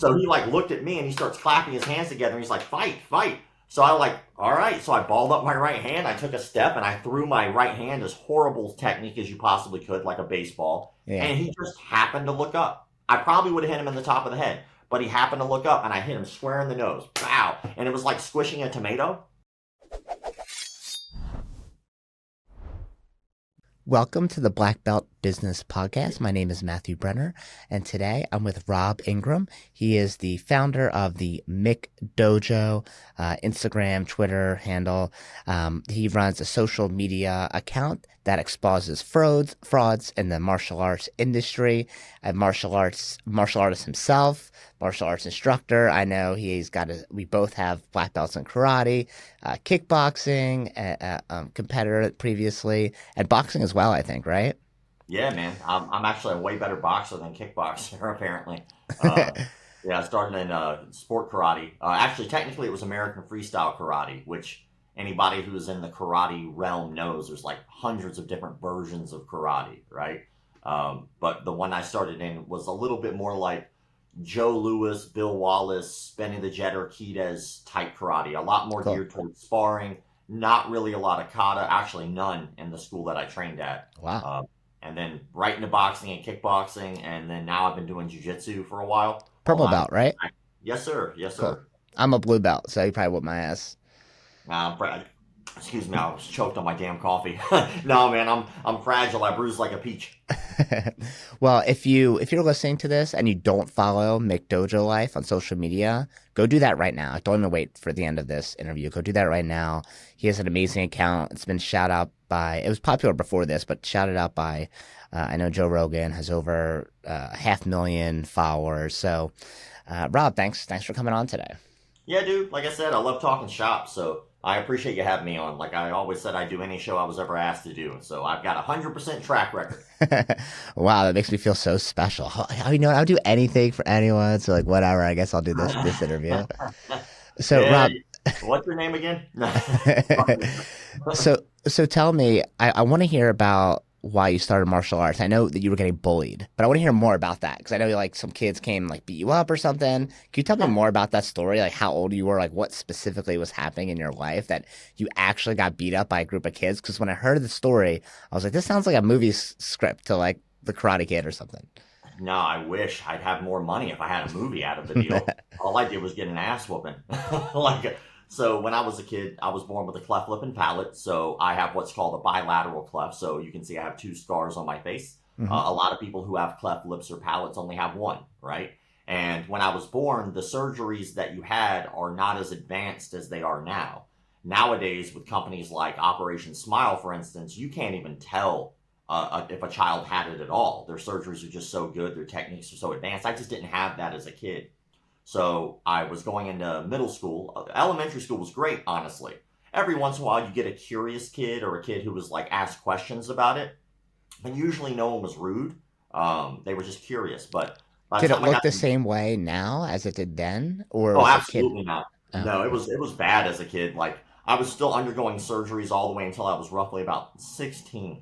So he like looked at me and he starts clapping his hands together and he's like, fight, fight. So I like, all right. So I balled up my right hand. I took a step and I threw my right hand as horrible technique as you possibly could, like a baseball. Yeah. And he just happened to look up. I probably would have hit him in the top of the head, but he happened to look up and I hit him square in the nose. Pow. And it was like squishing a tomato. Welcome to the Black Belt Business Podcast. My name is Matthew Brenner, and today I'm with Rob Ingram. He is the founder of the McDojo Instagram, Twitter handle. He runs a social media account that exposes frauds in the martial arts industry. A martial artist himself, martial arts instructor. I know we both have black belts in karate, kickboxing, competitor previously, and boxing as well, I think, right? Yeah, man. I'm actually a way better boxer than kickboxer, apparently. Yeah, I started in sport karate. Actually, technically, it was American freestyle karate, which anybody who's in the karate realm knows there's like hundreds of different versions of karate, right? But the one I started in was a little bit more like Joe Louis, Bill Wallace, Benny the Jet Urquidez type karate. A lot more Cool. geared towards sparring. Not really a lot of kata. Actually, none in the school that I trained at. Wow. And then right into boxing and kickboxing, and then now I've been doing jiu-jitsu for a while. Purple belt, right? Yes, sir. Yes, Cool. sir. I'm a blue belt, so you probably whoop my ass. Excuse me, I was choked on my damn coffee. No, man, I'm fragile. I bruise like a peach. Well, if you're listening to this and you don't follow McDojoLife on social media, go do that right now. Don't even wait for the end of this interview. Go do that right now. He has an amazing account. It's been it was popular before this, but shouted out by, I know Joe Rogan has over 500,000 followers. So, Rob, thanks for coming on today. Yeah, dude. Like I said, I love talking shop, so I appreciate you having me on. Like I always said, I do any show I was ever asked to do, so I've got 100% track record. Wow, that makes me feel so special. You know what? I'll do anything for anyone. So like, whatever. I guess I'll do this interview. So Yeah, Rob, what's your name again? so tell me, I want to hear about why you started martial arts. I know that you were getting bullied, but I want to hear more about that because I know like some kids came and like beat you up or something. Can you tell me more about that story? Like how old you were, like what specifically was happening in your life that you actually got beat up by a group of kids? Because when I heard the story, I was like, this sounds like a movie script to like The Karate Kid or something. No, I wish I'd have more money if I had a movie out of the deal. All I did was get an ass whooping. So when I was a kid, I was born with a cleft lip and palate. So I have what's called a bilateral cleft. So you can see I have two scars on my face. Mm-hmm. A lot of people who have cleft lips or palates only have one, right? And when I was born, the surgeries that you had are not as advanced as they are now. Nowadays, with companies like Operation Smile, for instance, you can't even tell if a child had it at all. Their surgeries are just so good. Their techniques are so advanced. I just didn't have that as a kid. So I was going into middle school. Elementary school was great, honestly. Every once in a while, you get a curious kid or a kid who was like asked questions about it. And usually no one was rude. They were just curious. But by the Did it time I look got the to, same way now as it did then, or oh, was the kid? absolutely not. Oh, No, it was bad as a kid. Like I was still undergoing surgeries all the way until I was roughly about 16.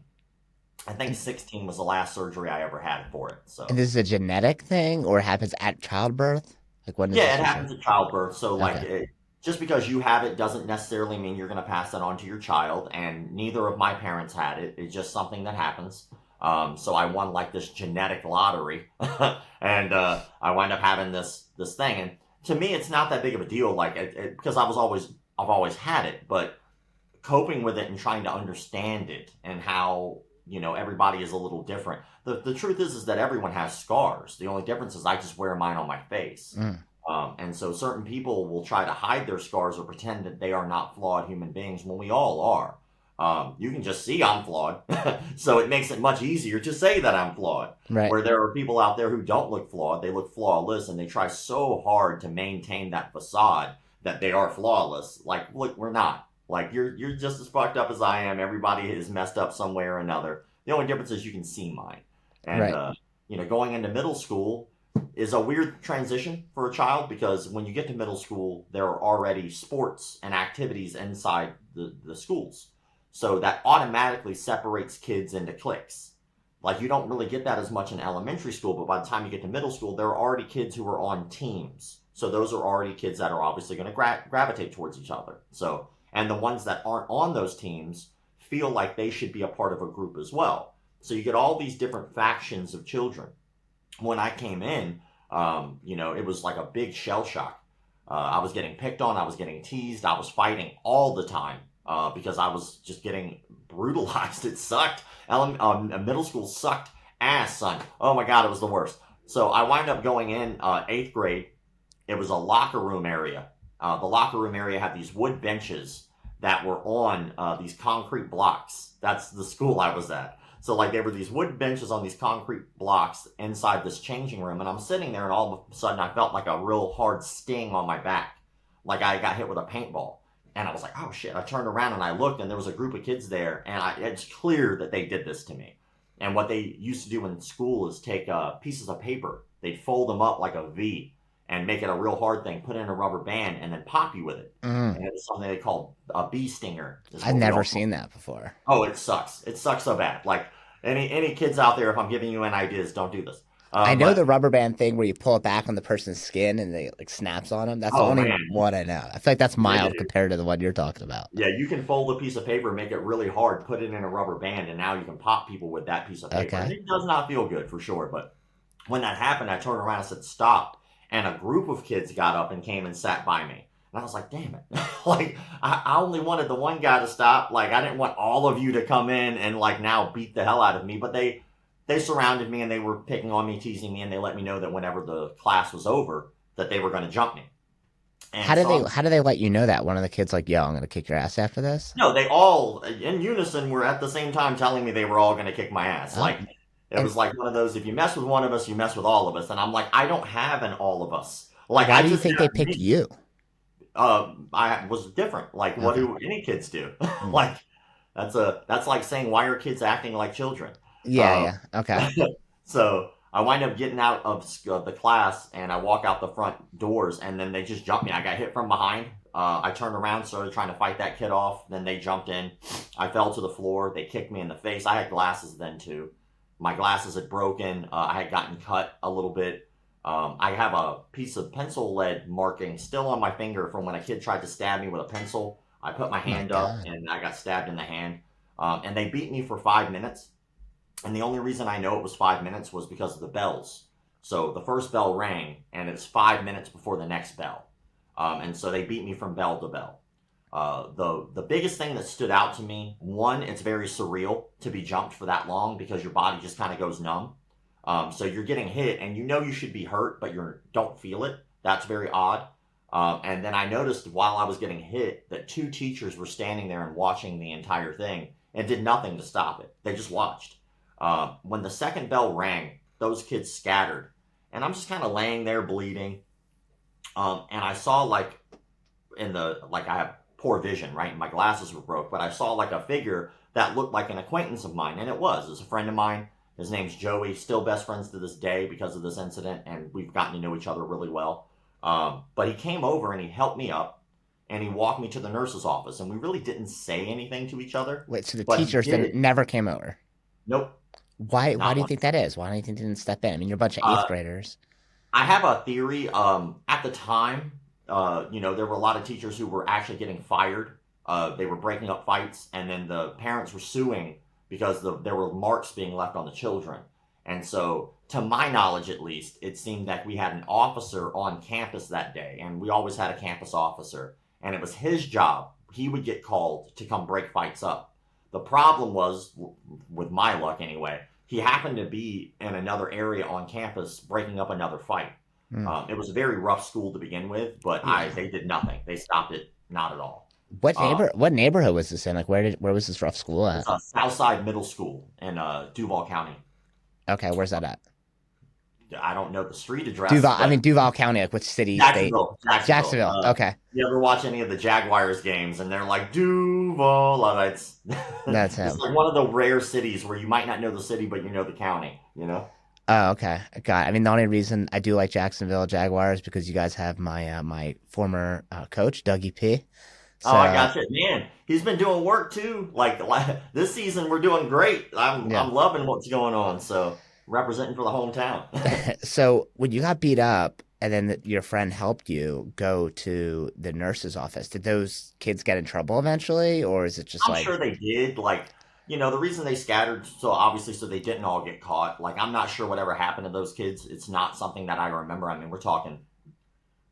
I think 16 was the last surgery I ever had for it. and So this is a genetic thing, or it happens at childbirth? Like when does yeah, this it usually? happens at childbirth. So Okay. just because you have it doesn't necessarily mean you're going to pass that on to your child. And neither of my parents had it. It's just something that happens. So I won like this genetic lottery, and I wind up having this thing. And to me, it's not that big of a deal. Like because I've always had it, but coping with it and trying to understand it and how everybody is a little different. The truth is that everyone has scars. The only difference is I just wear mine on my face. Mm, And so certain people will try to hide their scars or pretend that they are not flawed human beings when we all are. You can just see I'm flawed. So it makes it much easier to say that I'm flawed. right. Where there are people out there who don't look flawed, they look flawless, and they try so hard to maintain that facade that they are flawless. Like, look, we're not. Like, you're just as fucked up as I am. Everybody is messed up some way or another. The only difference is you can see mine. And, Right. going into middle school is a weird transition for a child because when you get to middle school, there are already sports and activities inside the schools. So that automatically separates kids into cliques. Like you don't really get that as much in elementary school, but by the time you get to middle school, there are already kids who are on teams. So those are already kids that are obviously going to gravitate towards each other. So, and the ones that aren't on those teams feel like they should be a part of a group as well. So you get all these different factions of children. When I came in, it was like a big shell shock. I was getting picked on. I was getting teased. I was fighting all the time because I was just getting brutalized. It sucked. Middle school sucked ass, son. Oh my God, it was the worst. So I wound up going in 8th grade. It was a locker room area. The locker room area had these wood benches that were on these concrete blocks. That's the school I was at. So like there were these wood benches on these concrete blocks inside this changing room. And I'm sitting there and all of a sudden I felt like a real hard sting on my back. Like I got hit with a paintball. And I was like, oh shit. I turned around and I looked and there was a group of kids there. And it's clear that they did this to me. And what they used to do in school is take pieces of paper. They'd fold them up like a V and make it a real hard thing, put it in a rubber band, and then pop you with it. And it was something they called a bee stinger. I've never seen that before. Oh, it sucks. It sucks so bad. Like, any kids out there, if I'm giving you any ideas, don't do this. I know the rubber band thing where you pull it back on the person's skin and they like snaps on them. That's the only one I know. I feel like that's mild compared to the one you're talking about. Yeah, you can fold a piece of paper, make it really hard, put it in a rubber band, and now you can pop people with that piece of paper. Okay. And it does not feel good for sure. But when that happened, I turned around and said, stop. And a group of kids got up and came and sat by me. And I was like, damn it. Like, I only wanted the one guy to stop. Like, I didn't want all of you to come in and, like, now beat the hell out of me. But they surrounded me and they were picking on me, teasing me. And they let me know that whenever the class was over, that they were going to jump me. And how do they let you know that? One of the kids like, yo, I'm going to kick your ass after this? No, they all, in unison, were at the same time telling me they were all going to kick my ass. Oh. Like, it was like one of those, if you mess with one of us, you mess with all of us. And I'm like, I don't have an all of us. Like, why do you think they picked you? I was different. Like, what do any kids do? Like, that's like saying, why are kids acting like children? Yeah. Okay. So I wind up getting out of the class and I walk out the front doors and then they just jumped me. I got hit from behind. I turned around, started trying to fight that kid off. Then they jumped in. I fell to the floor. They kicked me in the face. I had glasses then too. My glasses had broken. I had gotten cut a little bit. I have a piece of pencil lead marking still on my finger from when a kid tried to stab me with a pencil. I put my hand up and I got stabbed in the hand. And they beat me for 5 minutes. And the only reason I know it was 5 minutes was because of the bells. So the first bell rang and it's 5 minutes before the next bell. And so they beat me from bell to bell. The biggest thing that stood out to me, one, it's very surreal to be jumped for that long because your body just kind of goes numb. So you're getting hit and you know you should be hurt, but you don't feel it. That's very odd. And then I noticed while I was getting hit that 2 teachers were standing there and watching the entire thing and did nothing to stop it. They just watched. When the second bell rang, those kids scattered. And I'm just kind of laying there bleeding. And I saw I have poor vision, right? And my glasses were broke, but I saw like a figure that looked like an acquaintance of mine. And it was a friend of mine. His name's Joey, still best friends to this day because of this incident. And we've gotten to know each other really well. But he came over and he helped me up and he walked me to the nurse's office. And we really didn't say anything to each other. Wait, so the teachers never came over? Nope. Why do you think that is? Why do you think they didn't step in? I mean, you're a bunch of 8th graders. I have a theory. At the time, there were a lot of teachers who were actually getting fired. They were breaking up fights, and then the parents were suing because there were marks being left on the children. And so, to my knowledge at least, it seemed that we had an officer on campus that day, and we always had a campus officer, and it was his job. He would get called to come break fights up. The problem was, with my luck anyway, he happened to be in another area on campus breaking up another fight. It was a very rough school to begin with, but they did nothing. They stopped it, not at all. What neighborhood was this in? Like, where was this rough school at? It's Southside Middle School in Duval County. Okay, where's that at? I don't know the street address. Duval County, like which city? Jacksonville. Jacksonville. Okay. You ever watch any of the Jaguars games and they're like Duval? That's him. It's like one of the rare cities where you might not know the city, but you know the county. You know. Oh, okay. Got it. I mean, the only reason I do like Jacksonville Jaguars is because you guys have my former coach, Dougie P. So, I got you. Man, he's been doing work too. Like this season, we're doing great. I'm loving what's going on. So representing for the hometown. So when you got beat up and then your friend helped you go to the nurse's office, did those kids get in trouble eventually, or is it just I'm like, sure they did. Like, the reason they scattered, so obviously, so they didn't all get caught. Like, I'm not sure whatever happened to those kids. It's not something that I remember. I mean, we're talking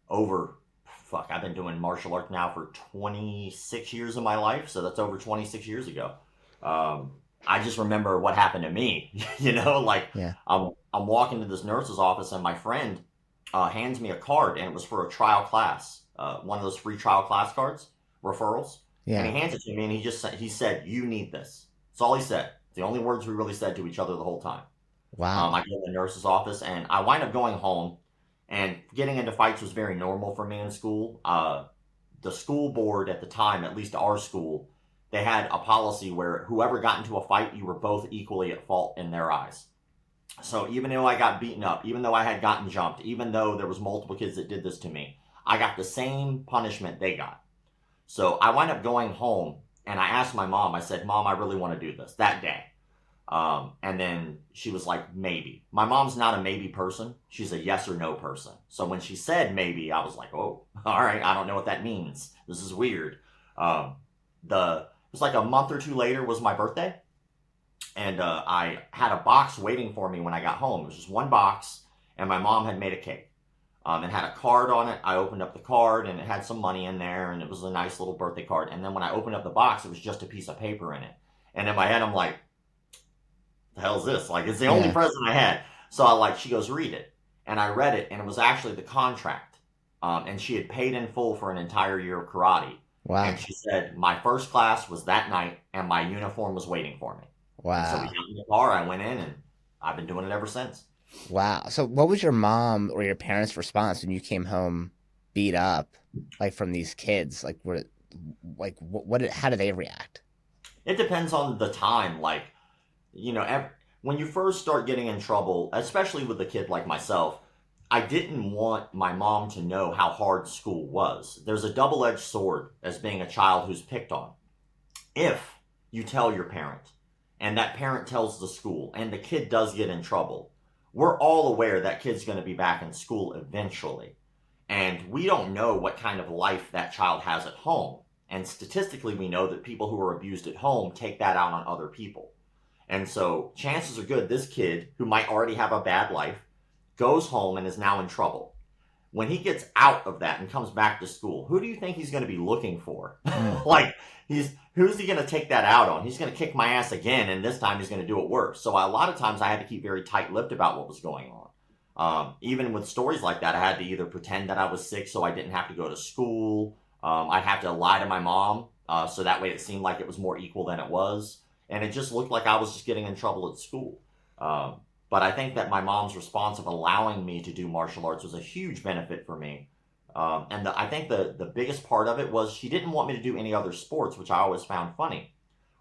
over, fuck, I've been doing martial arts now for 26 years of my life. So that's over 26 years ago. I just remember what happened to me, like yeah, I'm walking to this nurse's office and my friend hands me a card and it was for a trial class, one of those free trial class cards, referrals. And yeah, he hands it to me and he said, you need this. That's all he said. It's the only words we really said to each other the whole time. wow, I go to the nurse's office and I wind up going home, and getting into fights was very normal for me in school. The school board at the time, at least our school, they had a policy where whoever got into a fight, you were both equally at fault in their eyes. So even though I got beaten up, even though I had gotten jumped, even though there was multiple kids that did this to me, I got the same punishment they got. So I wind up going home and I asked my mom, I said, Mom, I really want to do this that day. And then she was like, maybe. My mom's not a maybe person. She's a yes or no person. So when she said maybe, I was like, oh, all right. I don't know what that means. This is weird. It was like a month or two later was my birthday. And I had a box waiting for me when I got home. It was just one box, and my mom had made a cake. It had a card on it. I opened up the card, and it had some money in there, and it was a nice little birthday card. And then when I opened up the box, it was just a piece of paper in it. And in my head, I'm like, the hell is this? Like, it's the only present I had. So she goes, read it. And I read it, and it was actually the contract. And she had paid in full for an entire year of karate. wow, And she said, my first class was that night, and my uniform was waiting for me. And so we wow, got in the car, I went in, and I've been doing it ever since. wow. So what was your mom or your parents' response when you came home beat up, like from these kids? How did they react? It depends on the time. Like, when you first start getting in trouble, especially with a kid like myself, I didn't want my mom to know how hard school was. There's a double-edged sword as being a child who's picked on. If you tell your parent, and that parent tells the school, and the kid does get in trouble, we're all aware that kid's going to be back in school eventually. And we don't know what kind of life that child has at home. And statistically, we know that people who are abused at home take that out on other people. And so chances are good this kid, who might already have a bad life, goes home and is now in trouble. When he gets out of that and comes back to school, who do you think he's going to be looking for? Like, who's he going to take that out on? He's going to kick my ass again, and this time he's going to do it worse. So a lot of times I had to keep very tight-lipped about what was going on. Even with stories like that, I had to either pretend that I was sick so I didn't have to go to school. I'd have to lie to my mom so that way it seemed like it was more equal than it was. And it just looked like I was just getting in trouble at school. But I think that my mom's response of allowing me to do martial arts was a huge benefit for me. I think the biggest part of it was she didn't want me to do any other sports, which I always found funny.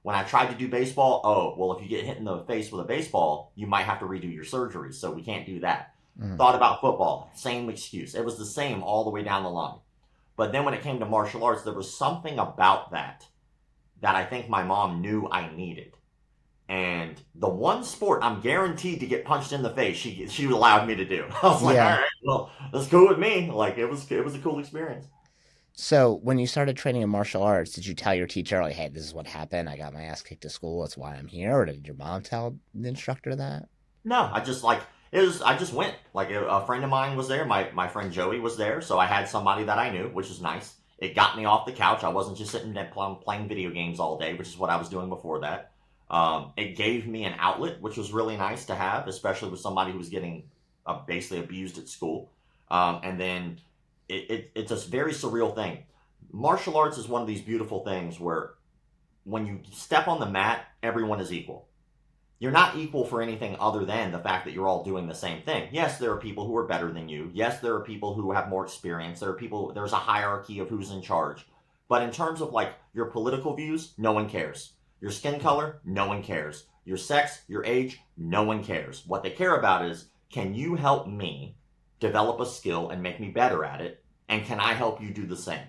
When I tried to do baseball, oh, well, if you get hit in the face with a baseball, you might have to redo your surgery, so we can't do that. Thought about football, same excuse. It was the same all the way down the line. But then when it came to martial arts, there was something about that I think my mom knew I needed. And the one sport I'm guaranteed to get punched in the face, she allowed me to do. I was like, all right, well, that's cool with me. Like, it was a cool experience. So when you started training in martial arts, did you tell your teacher, like, hey, this is what happened, I got my ass kicked at school, that's why I'm here? Or did your mom tell the instructor that? No, I just went. Like, a friend of mine was there. My friend Joey was there. So I had somebody that I knew, which was nice. It got me off the couch. I wasn't just sitting there playing video games all day, which is what I was doing before that. It gave me an outlet, which was really nice to have, especially with somebody who was getting basically abused at school. And then it's a very surreal thing. Martial arts is one of these beautiful things where when you step on the mat, everyone is equal. You're not equal for anything other than the fact that you're all doing the same thing. Yes, there are people who are better than you. Yes, there are people who have more experience. There's a hierarchy of who's in charge. But in terms of like your political views, no one cares. Your skin color, no one cares. Your sex, your age, no one cares. What they care about is, can you help me develop a skill and make me better at it? And can I help you do the same?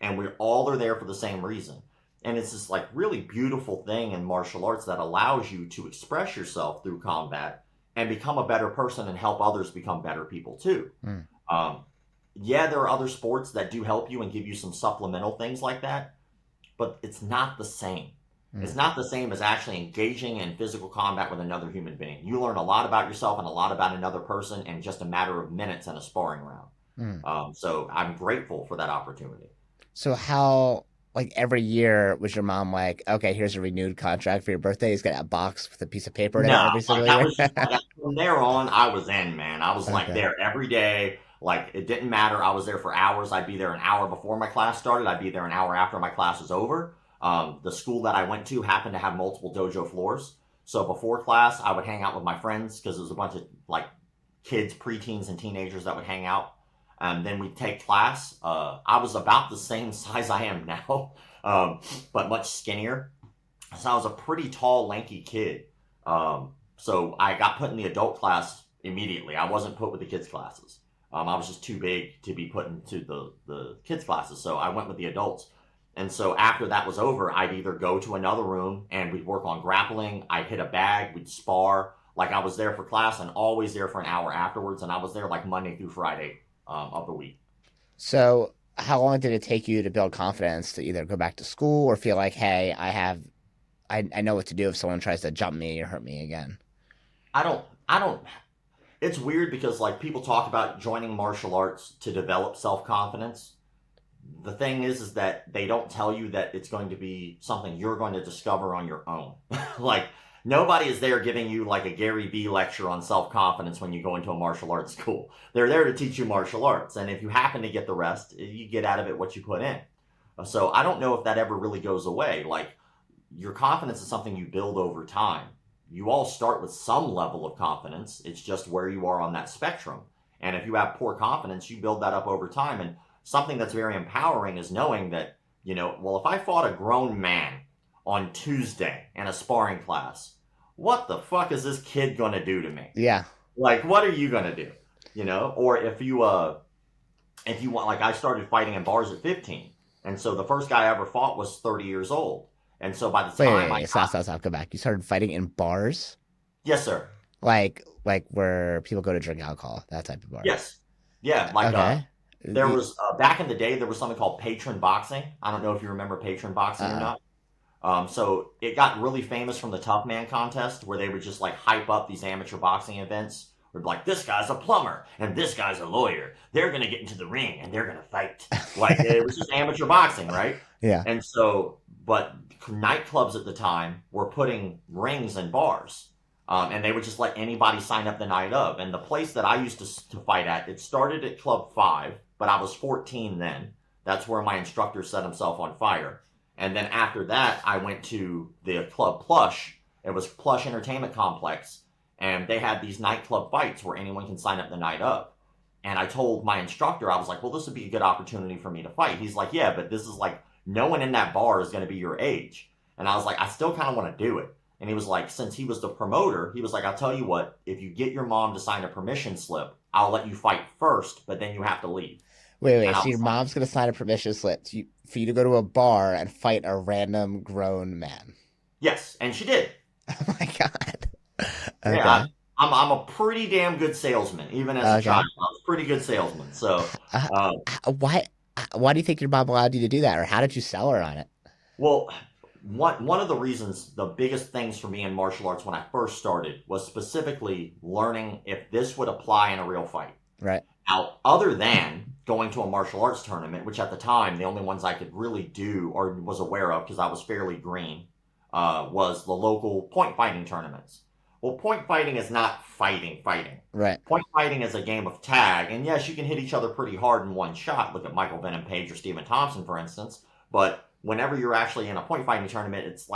And we all are there for the same reason. And it's this like really beautiful thing in martial arts that allows you to express yourself through combat and become a better person and help others become better people too. Mm. Yeah, there are other sports that do help you and give you some supplemental things like that, but it's not the same. It's not the same as actually engaging in physical combat with another human being. You learn a lot about yourself and a lot about another person in just a matter of minutes in a sparring round. So I'm grateful for that opportunity. So how, like every year, was your mom like, okay, here's a renewed contract for your birthday? He's got a box with a piece of paper in it No, every like single that year? was just like from there on, I was in, man. I was like Okay. there every day. Like it didn't matter. I was there for hours. I'd be there an hour before my class started. I'd be there an hour after my class was over. The school that I went to happened to have multiple dojo floors. So before class, I would hang out with my friends because there was a bunch of like kids, preteens, and teenagers that would hang out. Then we'd take class. I was about the same size I am now, but much skinnier. So I was a pretty tall, lanky kid. So I got put in the adult class immediately. I wasn't put with the kids' classes. I was just too big to be put into the kids' classes. So I went with the adults. And so after that was over, I'd either go to another room and we'd work on grappling. I'd hit a bag, we'd spar. Like I was there for class and always there for an hour afterwards. And I was there like Monday through Friday of the week. So how long did it take you to build confidence to either go back to school or feel like, hey, I know what to do if someone tries to jump me or hurt me again? I don't, it's weird because like people talk about joining martial arts to develop self-confidence. The thing is that they don't tell you that it's going to be something you're going to discover on your own. Like nobody is there giving you like a Gary Vee lecture on self-confidence when you go into a martial arts school. They're there to teach you martial arts. And if you happen to get the rest, you get out of it what you put in. So I don't know if that ever really goes away. Like your confidence is something you build over time. You all start with some level of confidence. It's just where you are on that spectrum. And if you have poor confidence, you build that up over time. And something that's very empowering is knowing that, well, if I fought a grown man on Tuesday in a sparring class, what the fuck is this kid going to do to me? Yeah. Like, what are you going to do? Or if you want, like I started fighting in bars at 15. And so the first guy I ever fought was 30 years old. And so by the time Wait, stop, go back. You started fighting in bars? Yes, sir. Like where people go to drink alcohol, that type of bar. Yes. Yeah, like Okay. there was back in the day there was something called patron boxing. I don't know if you remember patron boxing or not. So it got really famous from the Tough Man contest where they would just like hype up these amateur boxing events. Where like this guy's a plumber and this guy's a lawyer. They're gonna get into the ring and they're gonna fight. Like it was just amateur boxing, right? Yeah. And so, but nightclubs at the time were putting rings in bars. And they would just let anybody sign up the night of. And the place that I used to fight at, it started at Club 5, but I was 14 then. That's where my instructor set himself on fire. And then after that, I went to the Club Plush. It was Plush Entertainment Complex. And they had these nightclub fights where anyone can sign up the night of. And I told my instructor, I was like, well, this would be a good opportunity for me to fight. He's like, yeah, but this is like, no one in that bar is going to be your age. And I was like, I still kind of want to do it. And he was like, since he was the promoter, he was like, I'll tell you what, if you get your mom to sign a permission slip, I'll let you fight first, but then you have to leave. Wait, so your mom's going to sign a permission slip for you to go to a bar and fight a random grown man? Yes, and she did. Oh my God. Okay. Yeah, I'm a pretty damn good salesman, even as a child. I was a pretty good salesman. So, why do you think your mom allowed you to do that, or how did you sell her on it? Well, one of the reasons, the biggest things for me in martial arts when I first started was specifically learning if this would apply in a real fight. Right. Now, other than going to a martial arts tournament, which at the time, the only ones I could really do or was aware of because I was fairly green, was the local point fighting tournaments. Well, point fighting is not fighting. Right. Point fighting is a game of tag. And yes, you can hit each other pretty hard in one shot. Look at Michael Venom Page or Stephen Thompson, for instance. But whenever you're actually in a point fighting tournament, it's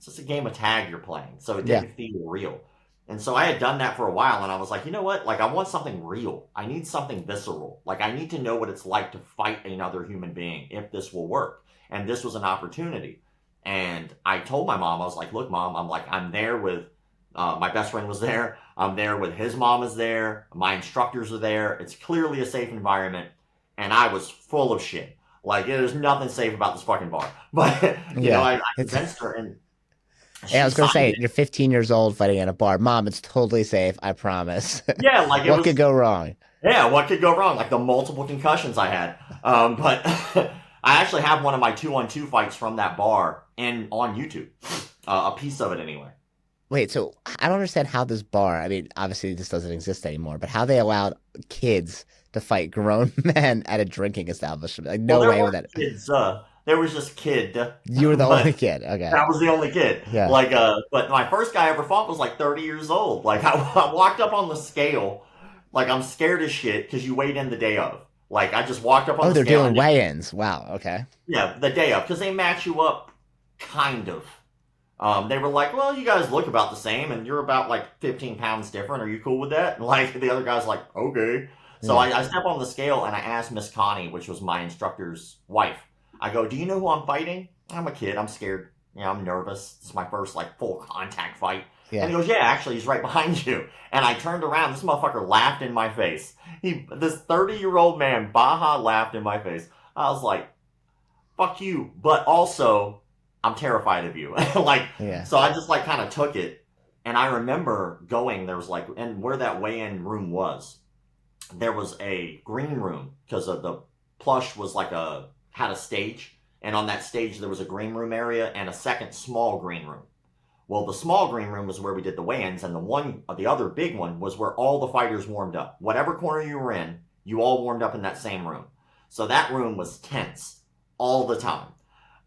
just a game of tag you're playing. So it didn't feel real. And so I had done that for a while and I was like, you know what? Like I want something real. I need something visceral. Like I need to know what it's like to fight another human being if this will work. And this was an opportunity. And I told my mom, I was like, look, Mom, I'm there with, my best friend was there. I'm there with his mom is there. My instructors are there. It's clearly a safe environment. And I was full of shit. Like, there's nothing safe about this fucking bar. But, I It's convinced her, and yeah, I she was gonna signed say it. you're 15 years old fighting at a bar. Mom, it's totally safe. I promise. Yeah, like it What could was, go wrong? yeah, what could go wrong? Like the multiple concussions I had. But I actually have one of my 2-on-2 fights from that bar on YouTube. A piece of it anyway. Wait, so I don't understand how this bar, I mean, obviously this doesn't exist anymore, but how they allowed kids to fight grown men at a drinking establishment. Like, Well, no there way would weren't that. kids. There was just kid, You were the but only kid. Okay. I was the only kid. Yeah. Like, but my first guy I ever fought was like 30 years old. Like, I walked up on the scale, like I'm scared as shit because you weighed in the day of. Like, I just walked up on Oh, the they're scale doing and weigh-ins. Wow. Okay. yeah, the day of because they match you up, kind of. They were like, well, you guys look about the same, and you're about like 15 pounds different. Are you cool with that? And like the other guy's like, okay. So Yeah. I step on the scale and I asked Miss Connie, which was my instructor's wife. I go, do you know who I'm fighting? I'm a kid. I'm scared. I'm nervous. It's my first like full contact fight. And Yeah. he goes, yeah, actually, he's right behind you. And I turned around. This motherfucker laughed in my face. This 30-year-old man, Baja, laughed in my face. I was like, fuck you. But also, I'm terrified of you. Like, Yeah. so I just like kind of took it. And I remember going, there was like, and where that weigh-in room was, there was a green room because of the plush was like had a stage. And on that stage, there was a green room area and a second small green room. Well, the small green room was where we did the weigh-ins, and the other big one was where all the fighters warmed up. Whatever corner you were in, you all warmed up in that same room. So that room was tense all the time.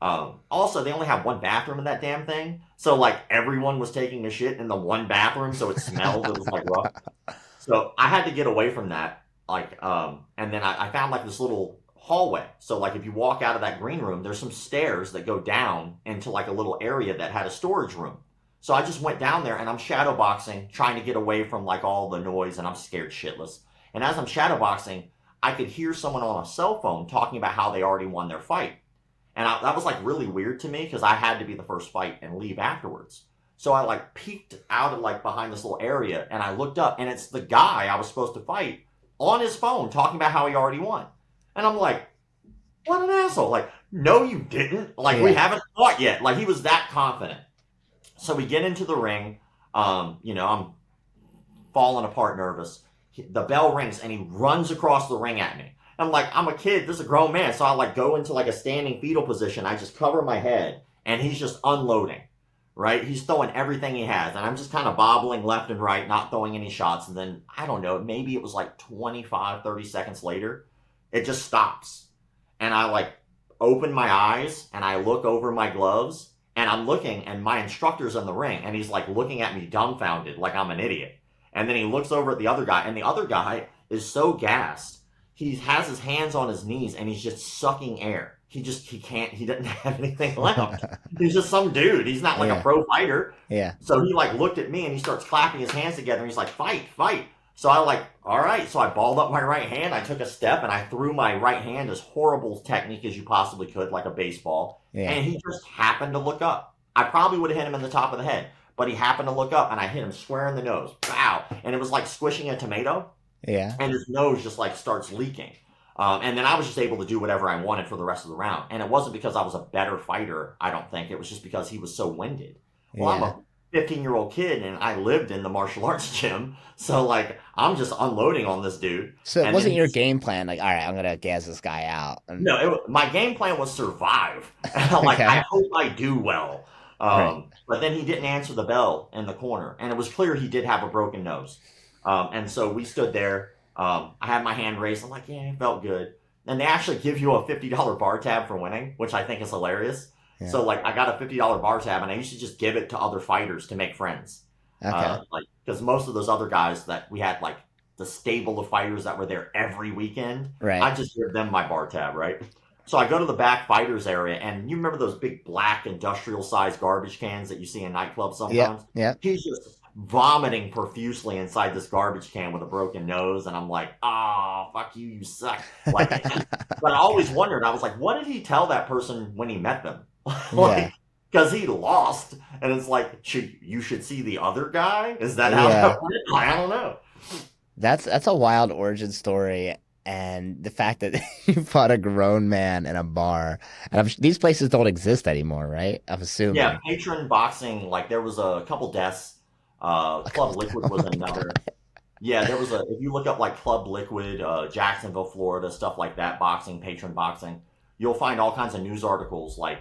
Also, they only have one bathroom in that damn thing, so like everyone was taking a shit in the one bathroom, so it smelled. It was like rough. So I had to get away from that. Like, and then I found like this little hallway. So like if you walk out of that green room, there's some stairs that go down into like a little area that had a storage room. So I just went down there and I'm shadowboxing, trying to get away from like all the noise, and I'm scared shitless. And as I'm shadowboxing, I could hear someone on a cell phone talking about how they already won their fight. And that was like really weird to me because I had to be the first fight and leave afterwards. So I like peeked out of like behind this little area and I looked up and it's the guy I was supposed to fight on his phone talking about how he already won. And I'm like, what an asshole. Like, no, you didn't. Like, we haven't fought yet. Like, he was that confident. So we get into the ring. I'm falling apart nervous. The bell rings and he runs across the ring at me. I'm like, I'm a kid. This is a grown man. So I like go into like a standing fetal position. I just cover my head and he's just unloading, right? He's throwing everything he has. And I'm just kind of bobbling left and right, not throwing any shots. And then, I don't know, maybe it was like 25, 30 seconds later, it just stops. And I like open my eyes and I look over my gloves and I'm looking and my instructor's in the ring and he's like looking at me dumbfounded like I'm an idiot. And then he looks over at the other guy and the other guy is so gassed. He has his hands on his knees and he's just sucking air. He doesn't have anything left. He's just some dude. He's not like a pro fighter. Yeah. So he like looked at me and he starts clapping his hands together and he's like, fight, fight. So I like, all right. So I balled up my right hand. I took a step and I threw my right hand as horrible technique as you possibly could, like a baseball. Yeah. And he just happened to look up. I probably would have hit him in the top of the head, but he happened to look up and I hit him square in the nose. Pow. And it was like squishing a tomato. Yeah. And his nose just like starts leaking. And then I was just able to do whatever I wanted for the rest of the round. And it wasn't because I was a better fighter, I don't think. It was just because he was so winded. Well, I'm a 15-year-old kid and I lived in the martial arts gym. So like I'm just unloading on this dude. So it wasn't your game plan, like, all right, I'm going to gas this guy out. And... No, my game plan was survive. Like, I hope I do well. Right. But then he didn't answer the bell in the corner. And it was clear he did have a broken nose. And so we stood there. I had my hand raised. I'm like, yeah, it felt good. And they actually give you a $50 bar tab for winning, which I think is hilarious. Yeah. So, like, I got a $50 bar tab, and I used to just give it to other fighters to make friends. Okay. Because most of those other guys that we had, like, the stable of fighters that were there every weekend, right. I just give them my bar tab, right? So I go to the back fighters area, and you remember those big black industrial-sized garbage cans that you see in nightclubs sometimes? Yeah. He's just vomiting profusely inside this garbage can with a broken nose, and I'm like, oh, fuck you, you suck. Like, but I always wondered, I was like, what did he tell that person when he met them? Like, because he lost, and it's like, you should see the other guy? Is that how that went? I don't know. That's a wild origin story. and the fact that you fought a grown man in a bar, and these places don't exist anymore, right? I'm Yeah, assuming. patron boxing, like there was a couple deaths. A Club couple. Liquid Oh was my God. another. Yeah, there was a. If you look up like Club Liquid, Jacksonville, Florida, stuff like that, boxing, patron boxing, you'll find all kinds of news articles. Like,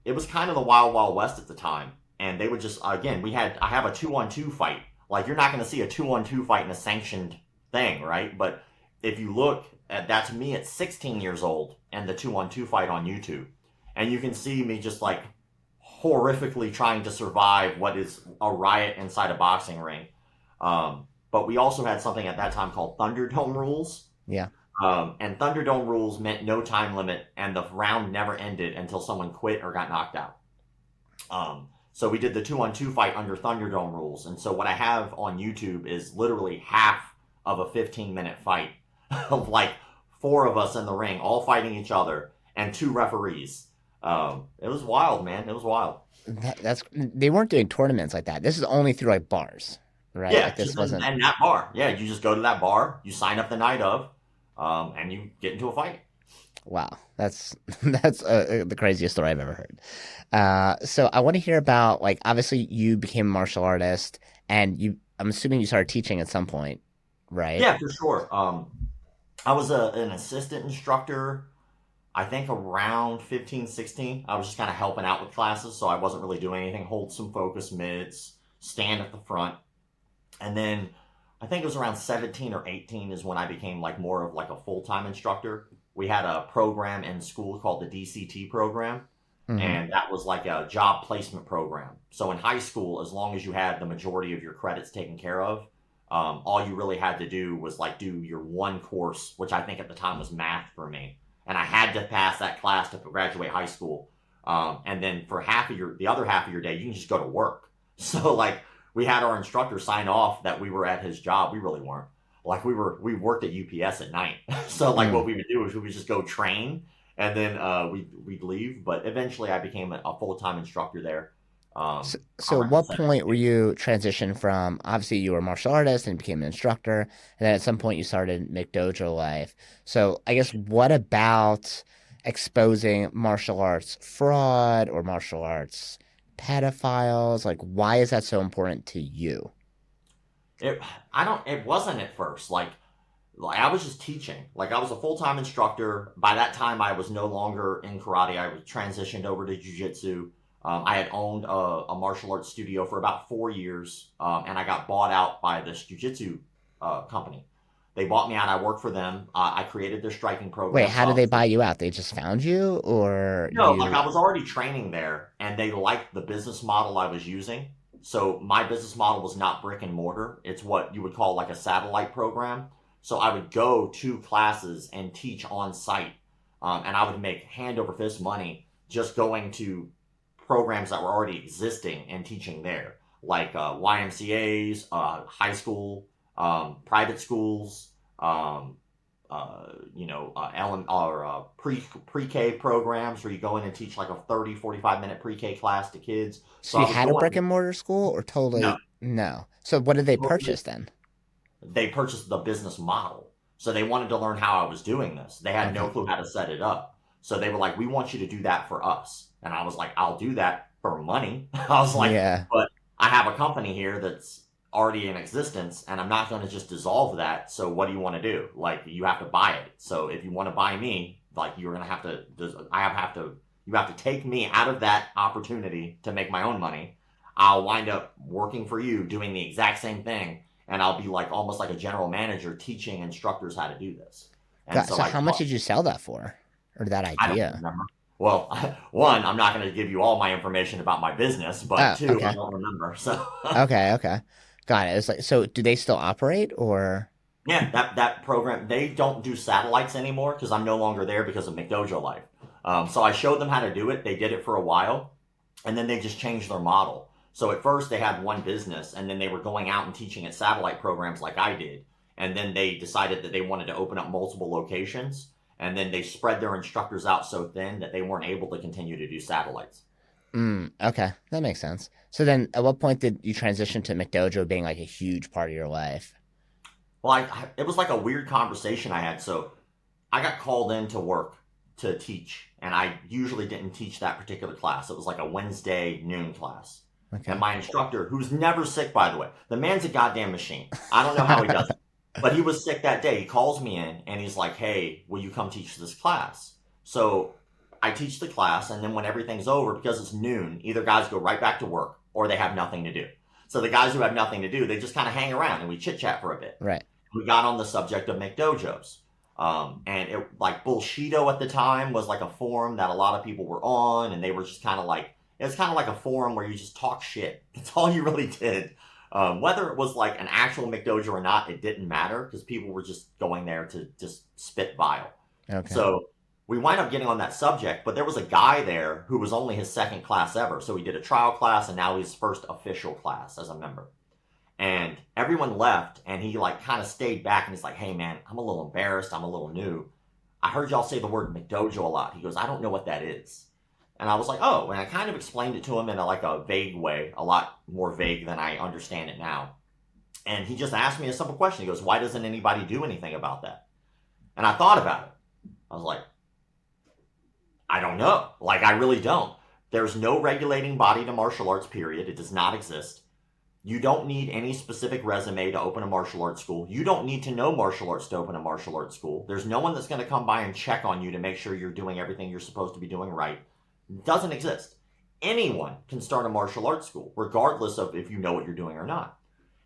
it was kind of the wild, wild west at the time, and they would just again, I have a 2-on-2 fight. Like, you're not going to see a 2-on-2 fight in a sanctioned thing, right? But if you look at that's me at 16 years old and the 2-on-2 fight on YouTube, and you can see me just like horrifically trying to survive what is a riot inside a boxing ring. But we also had something at that time called Thunderdome rules. Yeah. And Thunderdome rules meant no time limit, and the round never ended until someone quit or got knocked out. So we did the 2-on-2 fight under Thunderdome rules. And so what I have on YouTube is literally half of a 15-minute fight of like four of us in the ring, all fighting each other, and two referees. It was wild, man. It was wild. They weren't doing tournaments like that. This is only through like bars, right? Yeah, Like this just in wasn't. that bar. Yeah, you just go to that bar, you sign up the night of, and you get into a fight. Wow, that's the craziest story I've ever heard. So I want to hear about like obviously you became a martial artist, and you. I'm assuming you started teaching at some point, right? Yeah, for sure. I was an assistant instructor, I think around 15, 16. I was just kind of helping out with classes, so I wasn't really doing anything. Hold some focus mids, stand at the front. And then I think it was around 17 or 18 is when I became like more of like a full-time instructor. We had a program in school called the DCT program, Hmm. and that was like a job placement program. So in high school, as long as you had the majority of your credits taken care of, all you really had to do was like do your one course, which I think at the time was math for me, and I had to pass that class to graduate high school. And then for the other half of your day, you can just go to work. So like we had our instructor sign off that we were at his job. We really weren't. Like we worked at UPS at night. So like Mm. what we would do is we would just go train, and then we'd leave. But eventually, I became a full time instructor there. So at Around what 17. point were you transitioned from obviously you were a martial artist and became an instructor, and then at some point you started McDojoLife. So I guess what about exposing martial arts fraud or martial arts pedophiles? Like, why is that so important to you? It I don't. It wasn't at first. Like I was just teaching. Like I was a full time instructor. By that time, I was no longer in karate. I was transitioned over to jujitsu. I had owned a martial arts studio for about 4 years, and I got bought out by this jujitsu company. They bought me out. I worked for them. I created their striking Wait, program. how did they buy you out? They just found you, or No, like you? I was already training there, and they liked the business model I was using. So my business model was not brick and mortar. It's what you would call like a satellite program. So I would go to classes and teach on site, and I would make hand over fist money just going to programs that were already existing and teaching there, like YMCA's, high school, private schools, pre-K programs where you go in and teach like a 30, 45 minute pre-K class to kids. So So you I was had a brick going, and mortar school, or no, totally no? So what did they totally, purchase then? they purchased the business model. So they wanted to learn how I was doing this. They had no Okay. clue how to set it up. So they were like, we want you to do that for us. And I was like, I'll do that for money. I was like, Yeah. but I have a company here that's already in existence and I'm not going to just dissolve that. So what do you want to do? Like, you have to buy it. So if you want to buy me, like, you're going to have to, you have to take me out of that opportunity to make my own money. I'll wind up working for you doing the exact same thing, and I'll be like almost like a general manager teaching instructors how to do this. And Got, so so I how much taught. did you sell that for? Or that I don't idea? remember. Well, one, I'm not going to give you all my information about my business, but Oh, two, I okay. don't remember. So Okay, okay. Got it. It's like, so do they still operate or? yeah, that program, they don't do satellites anymore because I'm no longer there because of McDojoLife. So I showed them how to do it. They did it for a while, and then they just changed their model. So at first they had one business, and then they were going out and teaching at satellite programs like I did. And then they decided that they wanted to open up multiple locations, and then they spread their instructors out so thin that they weren't able to continue to do satellites. Okay. That makes sense. So then at what point did you transition to McDojo being like a huge part of your life? Well, it was like a weird conversation I had. So I got called in to work to teach, and I usually didn't teach that particular class. It was like a Wednesday noon class. Okay. And my instructor, who's never sick, by the way, the man's a goddamn machine. I don't know how he does it, but he was sick that day. He calls me in and he's like, hey, will you come teach this class? So I teach the class, and then when everything's over, because it's noon, either guys go right back to work or they have nothing to do. So the guys who have nothing to do, they just kind of hang around and we chit chat for a bit. Right. We got on the subject of McDojos. And it, like, Bullshito at the time was like a forum that a lot of people were on, and they were just kind of like, it was kind of like a forum where you just talk shit. That's all you really did. Whether it was like an actual McDojo or not, it didn't matter because people were just going there to just spit vile. Okay. So we wind up getting on that subject, but there was a guy there who was only his second class ever. So he did a trial class, and now his first official class as a member. And everyone left, and he like kind of stayed back, and he's like, hey man, I'm a little embarrassed. I'm a little new. I heard y'all say the word McDojo a lot. He goes, I don't know what that is. And I was like, oh, and I kind of explained it to him in a vague way, a lot more vague than I understand it now. And he just asked me a simple question. He goes, why doesn't anybody do anything about that? And I thought about it. I was like, I don't know. Like, I really don't. There's no regulating body to martial arts, period. It does not exist. You don't need any specific resume to open a martial arts school. You don't need to know martial arts to open a martial arts school. There's no one that's going to come by and check on you to make sure you're doing everything you're supposed to be doing right. It doesn't exist. Anyone can start a martial arts school, regardless of if you know what you're doing or not.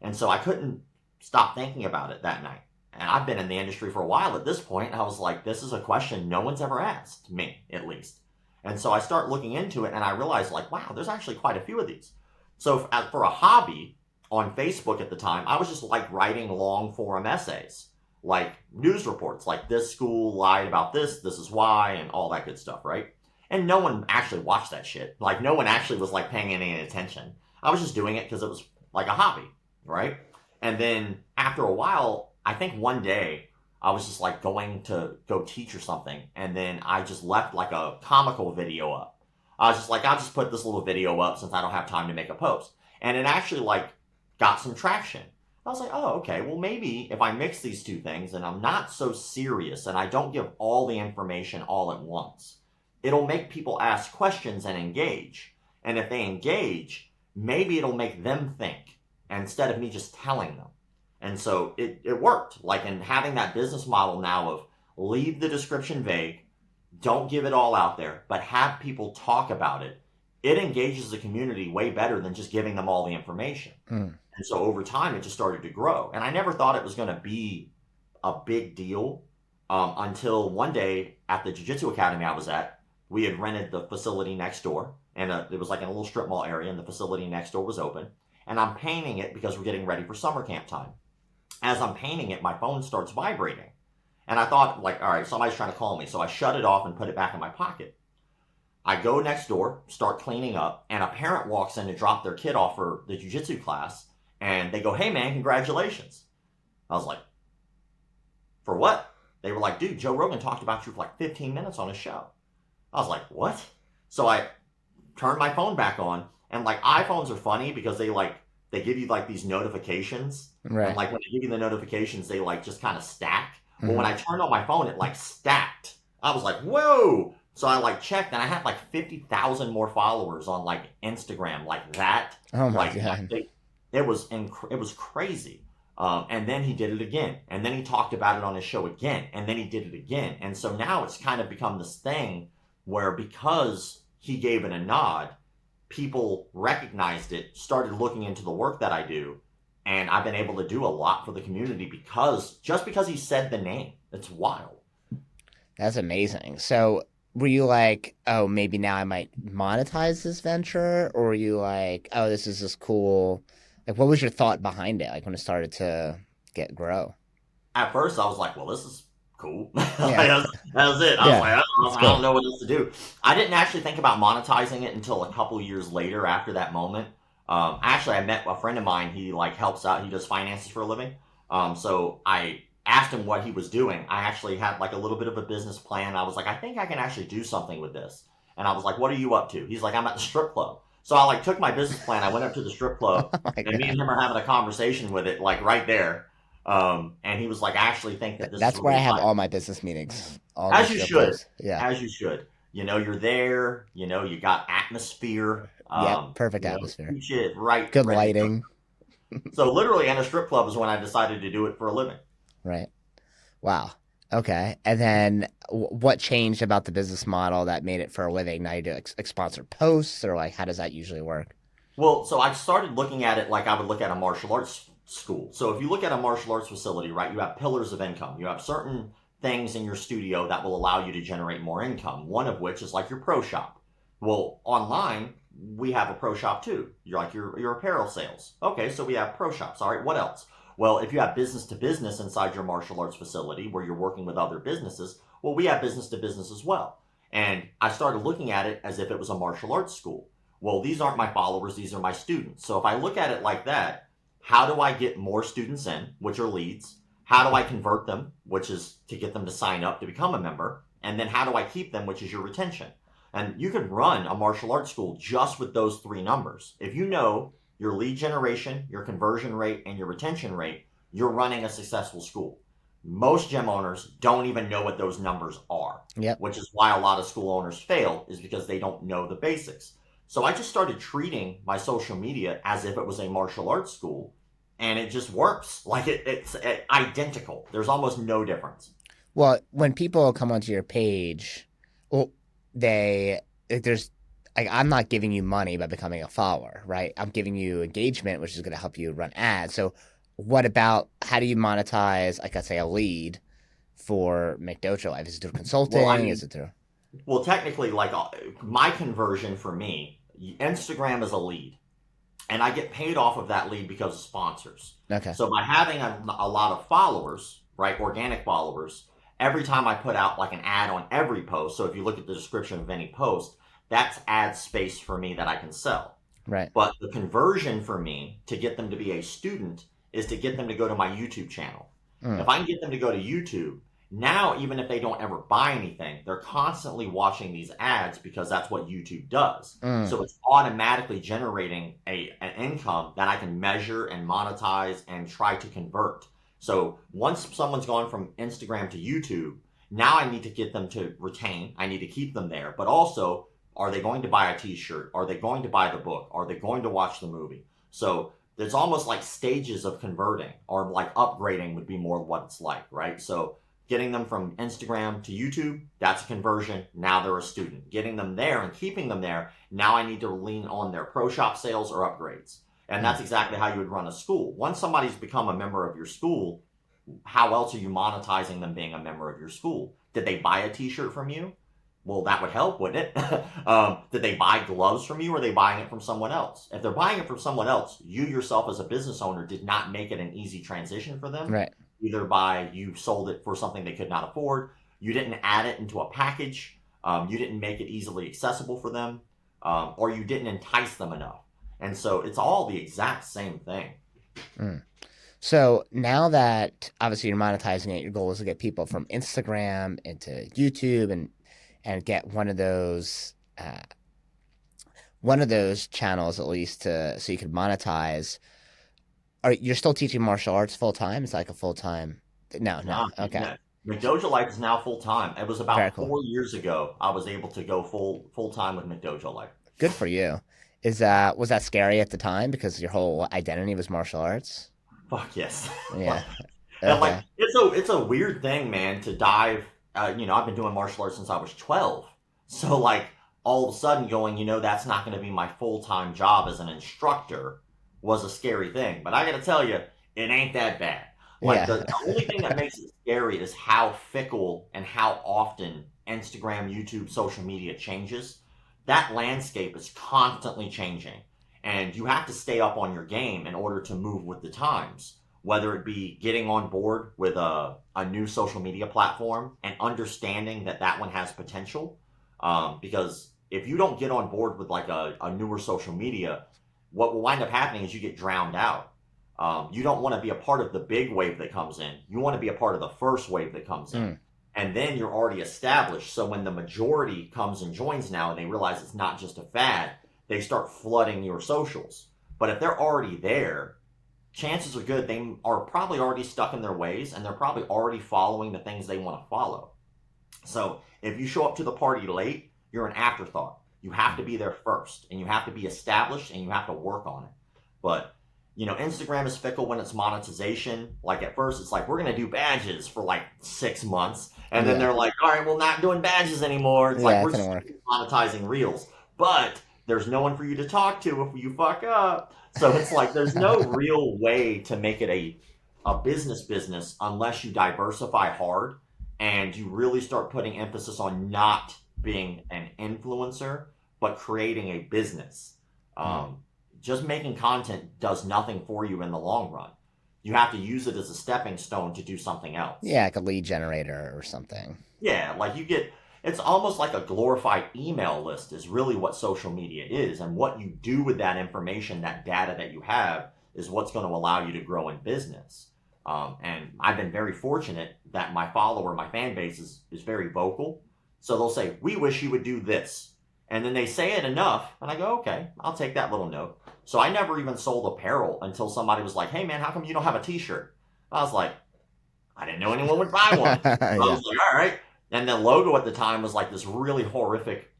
And so I couldn't stop thinking about it that night. And I've been in the industry for a while at this point, and I was like, this is a question no one's ever asked me, at least. And so I start looking into it, and I realized, like, wow, there's actually quite a few of these. So for a hobby on Facebook at the time, I was just like writing long form essays, like news reports, like this school lied about this is why, and all that good stuff, right? And no one actually watched that shit. Like, no one actually was like paying any attention. I was just doing it because it was like a hobby, right? And then after a while, I think one day I was just like going to go teach or something, and then I just left like a comical video up. I was just like, I'll just put this little video up since I don't have time to make a post. And it actually like got some traction. I was like, oh, okay, well maybe if I mix these two things and I'm not so serious and I don't give all the information all at once, it'll make people ask questions and engage. And if they engage, maybe it'll make them think instead of me just telling them. And so it worked. Like, in having that business model now of leave the description vague, don't give it all out there, but have people talk about it. It engages the community way better than just giving them all the information. And so over time, it just started to grow. And I never thought it was going to be a big deal until one day at the Jiu-Jitsu Academy I was at, we had rented the facility next door. And it was like in a little strip mall area, and the facility next door was open. And I'm painting it because we're getting ready for summer camp time. As I'm painting it, my phone starts vibrating. And I thought, like, all right, somebody's trying to call me. So I shut it off and put it back in my pocket. I go next door, start cleaning up, and a parent walks in to drop their kid off for the jiu-jitsu class. And they go, hey, man, congratulations. I was like, for what? They were like, dude, Joe Rogan talked about you for like 15 minutes on his show. I was like, what? So I turned my phone back on. And like, iPhones are funny because they give you like these notifications. Right. And like when they give you the notifications, they like just kind of stack. But when I turned on my phone, it like stacked. I was like, whoa. So I like checked, and I had like 50,000 more followers on like Instagram, like that. Oh my like, God. It was crazy. And then he did it again. And then he talked about it on his show again. And then he did it again. And so now it's kind of become this thing where, because he gave it a nod, people recognized it, started looking into the work that I do. And I've been able to do a lot for the community because he said the name. It's wild. That's amazing. So were you like, oh, maybe now I might monetize this venture? Or were you like, oh, this is just cool? Like, what was your thought behind it? Like, when it started to grow? At first, I was like, well, this is cool. Yeah. that was it. I was like, I cool. don't know what else to do. I didn't actually think about monetizing it until a couple years later after that moment. Actually, I met a friend of mine. He like helps out. He does finances for a living. So I asked him what he was doing. I actually had like a little bit of a business plan. I was like, I think I can actually do something with this. And I was like, what are you up to? He's like, I'm at the strip club. So I like took my business plan. I went up to the strip club, and me and him are having a conversation with it, like right there. And he was like, I actually think that this is That's where I really have vital. all my business meetings. All my As you strip should. clubs. Yeah. As you should. You're there, you got atmosphere, Yep. Perfect atmosphere. keep shit right, Good ready to go. lighting. So literally in a strip club is when I decided to do it for a living. Right. Wow. Okay. And then what changed about the business model that made it for a living? Now you do sponsored posts, or like how does that usually work? Well, so I started looking at it like I would look at a martial arts school. So if you look at a martial arts facility, right, you have pillars of income. You have certain things in your studio that will allow you to generate more income. One of which is like your pro shop. Well, online, we have a pro shop too. You're like your apparel sales. Okay, so we have pro shops. All right, what else? Well, if you have business to business inside your martial arts facility where you're working with other businesses, well, we have business to business as well. And I started looking at it as if it was a martial arts school. Well, these aren't my followers, these are my students. So if I look at it like that, how do I get more students in, which are leads? How do I convert them, which is to get them to sign up to become a member? And then how do I keep them, which is your retention? And you can run a martial arts school just with those three numbers. If you know your lead generation, your conversion rate, and your retention rate, you're running a successful school. Most gym owners don't even know what those numbers are, Yep. which is why a lot of school owners fail, is because they don't know the basics. So I just started treating my social media as if it was a martial arts school, and it just works. Like it's identical. There's almost no difference. Well, when people come onto your page, well, there's like I'm not giving you money by becoming a follower, right? I'm giving you engagement, which is going to help you run ads. So, what about how do you monetize, like I say, a lead for McDojoLife? Is it through consulting? Well, I mean, Is it through? well, technically, like my conversion for me, Instagram is a lead, and I get paid off of that lead because of sponsors. Okay. So by having a lot of followers, right, organic followers, every time I put out like an ad on every post, so if you look at the description of any post, that's ad space for me that I can sell. Right. But the conversion for me to get them to be a student is to get them to go to my YouTube channel. If I can get them to go to YouTube, now even if they don't ever buy anything, they're constantly watching these ads because that's what YouTube does. So it's automatically generating an income that I can measure and monetize and try to convert. So once someone's gone from Instagram to YouTube, now I need to get them to retain. I need to keep them there. But also, are they going to buy a t-shirt? Are they going to buy the book? Are they going to watch the movie? So there's almost like stages of converting, or like upgrading would be more what it's like, right? So getting them from Instagram to YouTube, that's a conversion. Now they're a student. Getting them there and keeping them there, now I need to lean on their pro shop sales or upgrades. And that's exactly how you would run a school. Once somebody's become a member of your school, how else are you monetizing them being a member of your school? Did they buy a t-shirt from you? Well, that would help, wouldn't it? Did they buy gloves from you, or are they buying it from someone else? If they're buying it from someone else, you yourself as a business owner did not make it an easy transition for them. Right. Either by you sold it for something they could not afford, you didn't add it into a package, you didn't make it easily accessible for them, or you didn't entice them enough. And so it's all the exact same thing. So now that obviously you're monetizing it, your goal is to get people from Instagram into YouTube and get one of those channels at least so you can monetize. You're still teaching martial arts full time? It's like a full time. No. Okay. McDojoLife is now full time. It was about Very cool. 4 years ago I was able to go full time with McDojoLife. Good for you. Was that scary at the time because your whole identity was martial arts? Fuck yes. Yeah. And Okay. like it's a weird thing, man, to dive. I've been doing martial arts since I was 12. So like all of a sudden going, that's not going to be my full-time job as an instructor was a scary thing. But I got to tell you, it ain't that bad. Like the only thing that makes it scary is how fickle and how often Instagram, YouTube, social media changes. That landscape is constantly changing, and you have to stay up on your game in order to move with the times. Whether it be getting on board with a new social media platform and understanding that one has potential. Because if you don't get on board with like a newer social media, what will wind up happening is you get drowned out. You don't want to be a part of the big wave that comes in. You want to be a part of the first wave that comes in. And then you're already established. So when the majority comes and joins now and they realize it's not just a fad, they start flooding your socials. But if they're already there, chances are good they are probably already stuck in their ways, and they're probably already following the things they want to follow. So if you show up to the party late, you're an afterthought. You have to be there first, and you have to be established, and you have to work on it. But Instagram is fickle when it's monetization. Like at first, it's like, we're going to do badges for like 6 months. And then they're like, all right, we're not doing badges anymore. It's like, we're just monetizing reels. But there's no one for you to talk to if you fuck up. So it's like, there's no real way to make it a business unless you diversify hard and you really start putting emphasis on not being an influencer, but creating a business. Just making content does nothing for you in the long run. You have to use it as a stepping stone to do something else. Yeah, like a lead generator or something. Yeah, like it's almost like a glorified email list is really what social media is. And what you do with that information, that data that you have, is what's going to allow you to grow in business. And I've been very fortunate that my fan base is very vocal. So they'll say, we wish you would do this. And then they say it enough, and I go, okay, I'll take that little note. So I never even sold apparel until somebody was like, hey man, how come you don't have a t-shirt? I was like, I didn't know anyone would buy one. So I was like, all right. And the logo at the time was like this really horrific,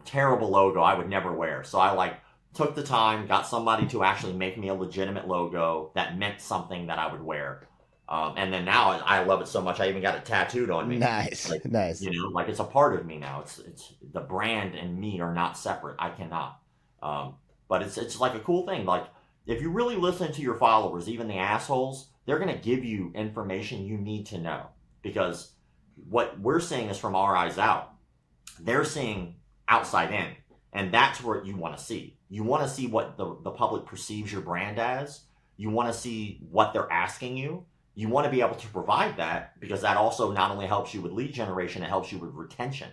terrible logo I would never wear. So I took the time, got somebody to actually make me a legitimate logo that meant something that I would wear. And then now I love it so much I even got it tattooed on me. Nice, nice. It's a part of me now. It's the brand and me are not separate. I cannot. But it's like a cool thing. Like if you really listen to your followers, even the assholes, they're gonna give you information you need to know, because what we're seeing is from our eyes out. They're seeing outside in, and that's what you want to see. You want to see what the public perceives your brand as. You want to see what they're asking you. You want to be able to provide that, because that also not only helps you with lead generation, it helps you with retention.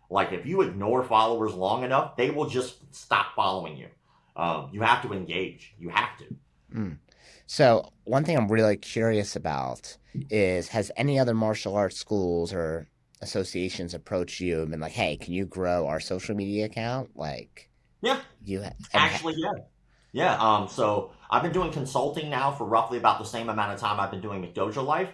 Like if you ignore followers long enough, they will just stop following you. You have to engage. You have to. So one thing I'm really curious about is, has any other martial arts schools or associations approached you and been like, hey, can you grow our social media account? Yeah. Yeah. So I've been doing consulting now for roughly about the same amount of time I've been doing McDojoLife.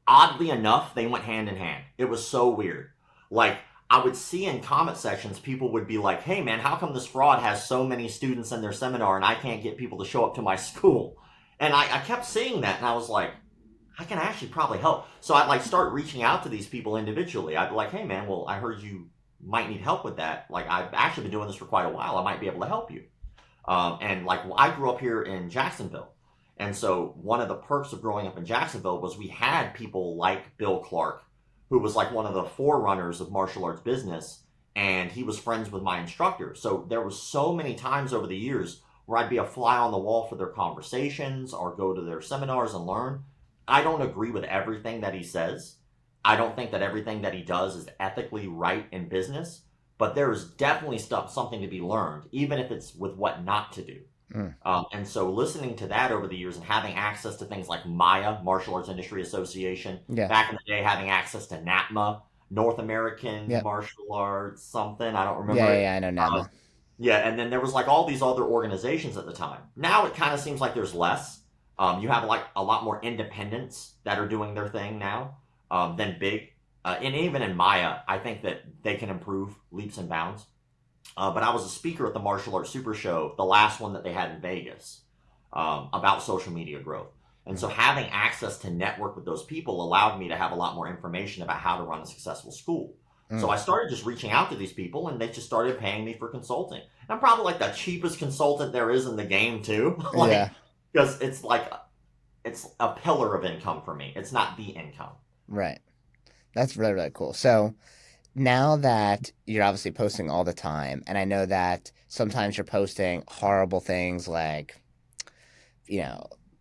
Oddly enough, they went hand in hand. It was so weird. Like I would see in comment sections, people would be like, hey man, how come this fraud has so many students in their seminar and I can't get people to show up to my school? And I kept seeing that, and I was like, I can actually probably help. So I'd start reaching out to these people individually. I'd be like, hey man, well, I heard you might need help with that. I've actually been doing this for quite a while. I might be able to help you. I grew up here in Jacksonville. And so one of the perks of growing up in Jacksonville was we had people like Bill Clark, who was one of the forerunners of martial arts business, and he was friends with my instructor. So there was so many times over the years where I'd be a fly on the wall for their conversations or go to their seminars and learn. I don't agree with everything that he says. I don't think that everything that he does is ethically right in business, but there is definitely something to be learned, even if it's with what not to do. And so listening to that over the years and having access to things like MAIA, Martial Arts Industry Association, back in the day having access to NAPMA, North American Martial Arts something, I don't remember. Yeah, I know NAPMA. And then there was all these other organizations at the time. Now it kind of seems like there's less. You have a lot more independents that are doing their thing now than big. And even in MAIA, I think that they can improve leaps and bounds. But I was a speaker at the Martial Arts Super Show, the last one that they had in Vegas, about social media growth. And so having access to network with those people allowed me to have a lot more information about how to run a successful school. So I started just reaching out to these people, and they just started paying me for consulting. And I'm probably the cheapest consultant there is in the game too. Because it's a pillar of income for me. It's not the income. Right. That's really, really cool. So now that you're obviously posting all the time, and I know that sometimes you're posting horrible things like,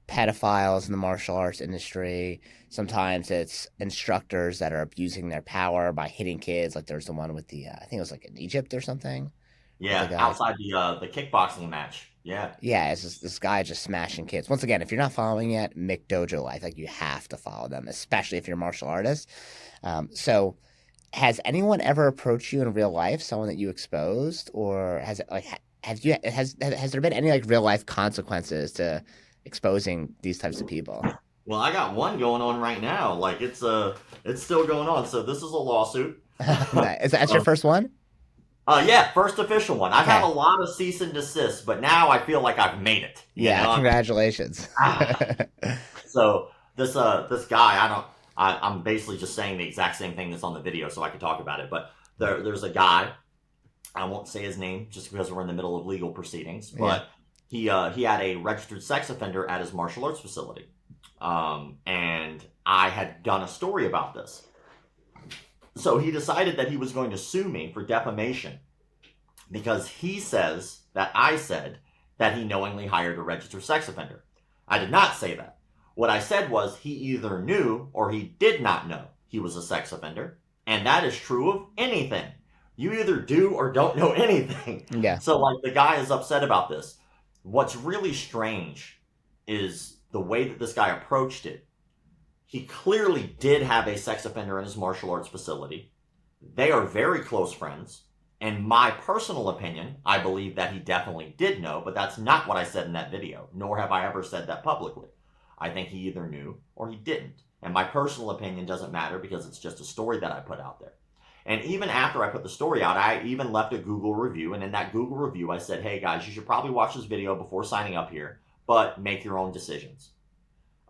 pedophiles in the martial arts industry. Sometimes it's instructors that are abusing their power by hitting kids. Like there's the one with the, I think it was in Egypt or something. Yeah, outside the kickboxing match. Yeah. Yeah, it's this guy just smashing kids. Once again, if you're not following yet, McDojoLife, you have to follow them, especially if you're a martial artist. So has anyone ever approached you in real life, someone that you exposed, or has there been any real life consequences to exposing these types of people? Well, I got one going on right now. Like it's still going on. So this is a lawsuit. Is that your first one? Yeah, first official one. I've had a Okay. lot of cease and desist, but now I feel like I've made it. You Yeah, know, congratulations. so this guy, I'm basically just saying the exact same thing that's on the video, so I can talk about it. But there's a guy. I won't say his name just because we're in the middle of legal proceedings, Yeah. but he had a registered sex offender at his martial arts facility, and I had done a story about this. So he decided that he was going to sue me for defamation because he says that I said that he knowingly hired a registered sex offender. I did not say that. What I said was he either knew or he did not know he was a sex offender, and that is true of anything. You either do or don't know anything. Yeah. So, like, the guy is upset about this. What's really strange is the way that this guy approached it. He clearly did have a sex offender in his martial arts facility. They are very close friends. In my personal opinion, I believe that he definitely did know, but that's not what I said in that video, nor have I ever said that publicly. I think he either knew or he didn't. And my personal opinion doesn't matter because it's just a story that I put out there. And even after I put the story out, I even left a Google review. And in that Google review, I said, hey guys, you should probably watch this video before signing up here, but make your own decisions.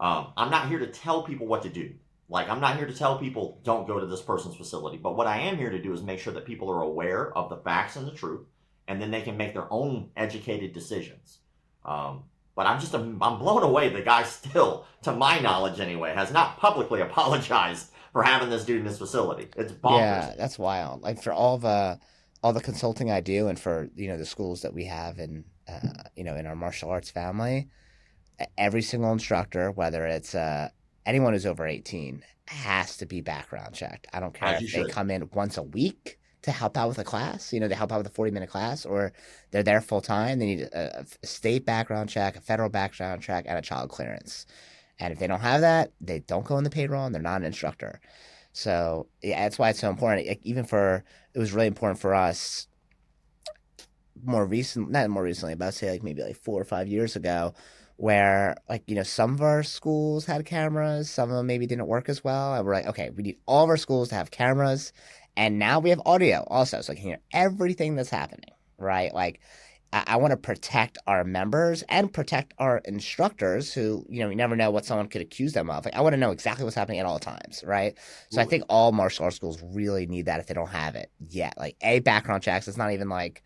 I'm not here to tell people what to do. Like, I'm not here to tell people don't go to this person's facility. But what I am here to do is make sure that people are aware of the facts and the truth, and then they can make their own educated decisions. But I'm blown away. The guy still, to my knowledge anyway, has not publicly apologized for having this dude in his facility. It's bonkers. Yeah, that's wild. Like for all the consulting I do, and for the schools that we have in in our martial arts family, every single instructor, whether it's anyone who's over 18, has to be background checked. I don't care As you if they should. come in once a week to help out with a class, they help out with a 40-minute class, or they're there full time. They need a state background check, a federal background check, and a child clearance. And if they don't have that, they don't go in the payroll and they're not an instructor. So yeah, that's why it's so important. It was really important for us not more recently, but I'd say like maybe like 4 or 5 years ago, where some of our schools had cameras, some of them maybe didn't work as well, and we're like, okay, we need all of our schools to have cameras, and now we have audio also, so I can hear everything that's happening, right? Like, I want to protect our members and protect our instructors who, you never know what someone could accuse them of. Like, I want to know exactly what's happening at all times, right? So I think all martial arts schools really need that if they don't have it yet. Like, background checks. It's not even like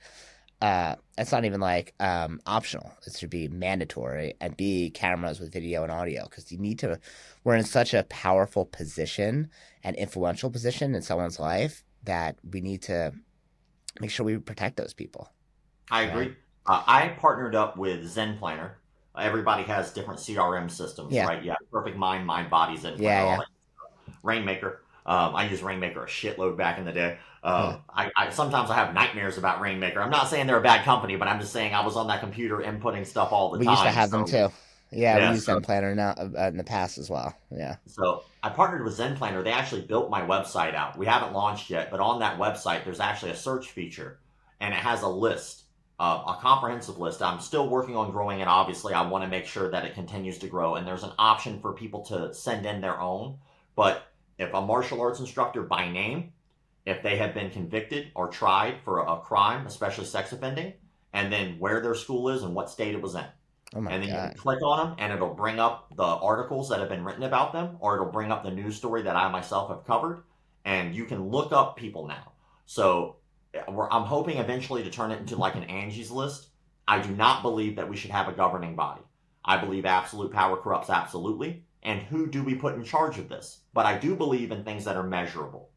optional. It should be mandatory. And B, cameras with video and audio, because we're in such a powerful position and influential position in someone's life that we need to make sure we protect those people. I agree. I partnered up with Zen Planner. Everybody has different CRM systems, Yeah. right? Yeah, Perfect Mind, Mind, Body, Zen Planner, Yeah, all yeah. that. Rainmaker. I used Rainmaker a shitload back in the day. Yeah. I sometimes I have nightmares about Rainmaker. I'm not saying they're a bad company, but I'm just saying I was on that computer inputting stuff all the We time. used to have them too. Yeah, we used so, Zen Planner now in the past as well. Yeah. So I partnered with Zen Planner. They actually built my website out. We haven't launched yet, but on that website, there's actually a search feature, and it has a list. A comprehensive list. I'm still working on growing it. Obviously, I want to make sure that it continues to grow. And there's an option for people to send in their own. But if a martial arts instructor by name, if they have been convicted or tried for a crime, especially sex offending, and then where their school is and what state it was in. Oh my And then you God. can click on them and it'll bring up the articles that have been written about them, or it'll bring up the news story that I myself have covered. And you can look up people now. So I'm hoping eventually to turn it into like an Angie's List. I do not believe that we should have a governing body. I believe absolute power corrupts absolutely. And who do we put in charge of this? But I do believe in things that are measurable.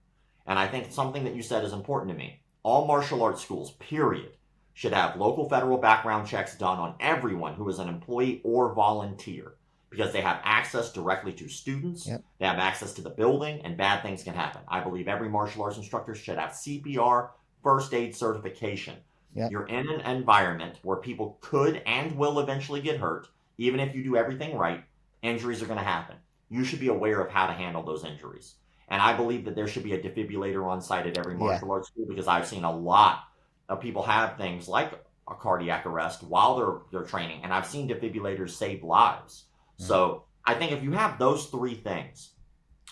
And I think something that you said is important to me. All martial arts schools, period, should have local federal background checks done on everyone who is an employee or volunteer, because they have access directly to students. Yep. They have access to the building, and bad things can happen. I believe every martial arts instructor should have CPR, first aid certification. Yep. You're in an environment where people could and will eventually get hurt. Even if you do everything right, injuries are going to happen. You should be aware of how to handle those injuries. And I believe that there should be a defibrillator on site at every martial arts school, because I've seen a lot of people have things like a cardiac arrest while they're training, and I've seen defibrillators save lives. So I think if you have those three things,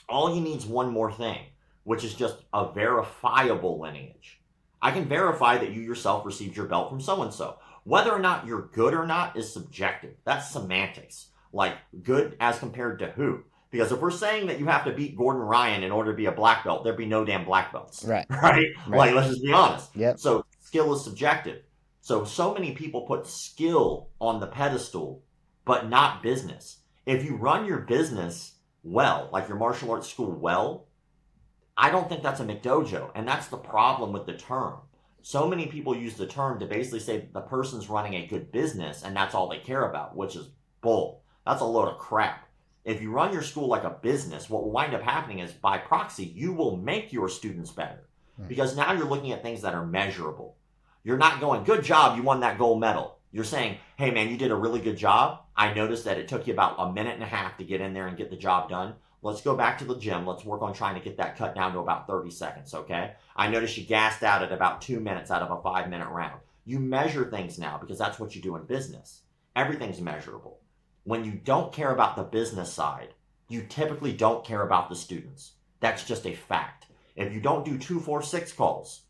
all you need is one more thing, which is just a verifiable lineage. I can verify that you yourself received your belt from so-and-so. Whether or not you're good or not is subjective. That's semantics. Like, good as compared to who? Because if we're saying that you have to beat Gordon Ryan in order to be a black belt, there'd be no damn black belts. Right. Right? Like, let's just be honest. Yep. So skill is subjective. So many people put skill on the pedestal, but not business. If you run your business well, like your martial arts school well, I don't think that's a McDojo. And that's the problem with the term. So many people use the term to basically say that the person's running a good business and that's all they care about, which is bull. That's a load of crap. If you run your school like a business, what will wind up happening is by proxy, you will make your students better. Because now you're looking at things that are measurable. You're not going, good job, you won that gold medal. You're saying, hey man, you did a really good job. I noticed that it took you about a minute and a half to get in there and get the job done. Let's go back to the gym. Let's work on trying to get that cut down to about 30 seconds, okay? I noticed you gassed out at about 2 minutes out of a 5-minute round. You measure things now because that's what you do in business. Everything's measurable. When you don't care about the business side, you typically don't care about the students. That's just a fact. If you don't do 246 calls,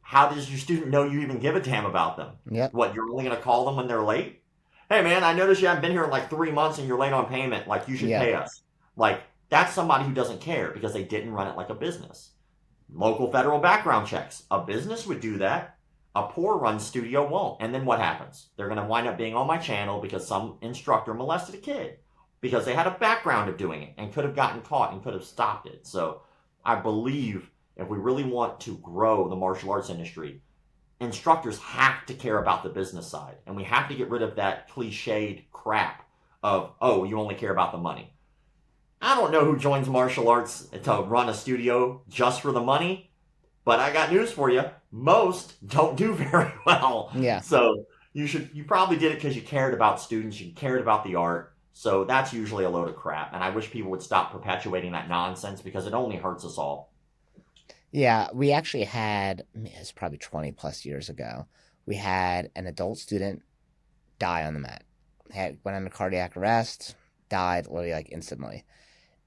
how does your student know you even give a damn about them? Yep. What, you're only going to call them when they're late? Hey man, I noticed you haven't been here in like 3 months and you're late on payment. Like, you should pay us. Like, that's somebody who doesn't care because they didn't run it like a business. Local federal background checks. A business would do that. A poor run studio won't. And then what happens? They're going to wind up being on my channel because some instructor molested a kid because they had a background of doing it and could have gotten caught and could have stopped it. So I believe if we really want to grow the martial arts industry, instructors have to care about the business side. And we have to get rid of that cliched crap of, oh, you only care about the money. I don't know who joins martial arts to run a studio just for the money, but I got news for you. Most don't do very well. Yeah. So you probably did it because you cared about students, you cared about the art. So that's usually a load of crap. And I wish people would stop perpetuating that nonsense because it only hurts us all. Yeah, we actually had, it's probably 20 plus years ago, we had an adult student die on the mat. Went under cardiac arrest, died literally like instantly.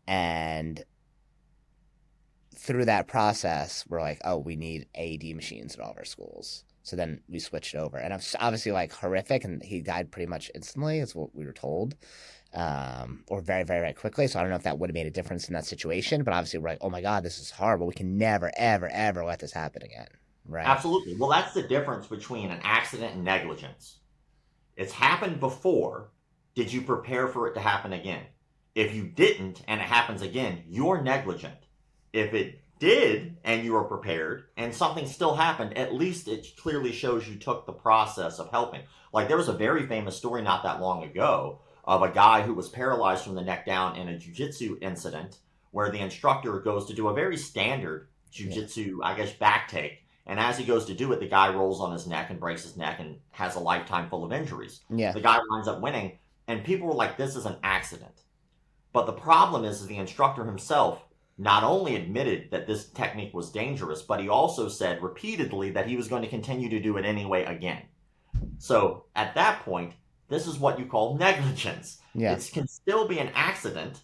And through that process, we're like, oh, we need AED machines at all of our schools. So then we switched over. And it's obviously like horrific, and he died pretty much instantly, is what we were told. Or very, very, very quickly. So I don't know if that would have made a difference in that situation. But obviously we're like, oh my God, this is horrible. We can never, ever, ever let this happen again. Right? Absolutely. Well, that's the difference between an accident and negligence. It's happened before. Did you prepare for it to happen again? If you didn't and it happens again, you're negligent. If it did and you were prepared and something still happened, at least it clearly shows you took the process of helping. Like, there was a very famous story not that long ago of a guy who was paralyzed from the neck down in a jiu-jitsu incident where the instructor goes to do a very standard jiu-jitsu, I guess, back take. And as he goes to do it, the guy rolls on his neck and breaks his neck and has a lifetime full of injuries. Yeah. The guy winds up winning, and people were like, this is an accident. But the problem is the instructor himself not only admitted that this technique was dangerous, but he also said repeatedly that he was going to continue to do it anyway again. So at that point, this is what you call negligence. Yeah. It can still be an accident.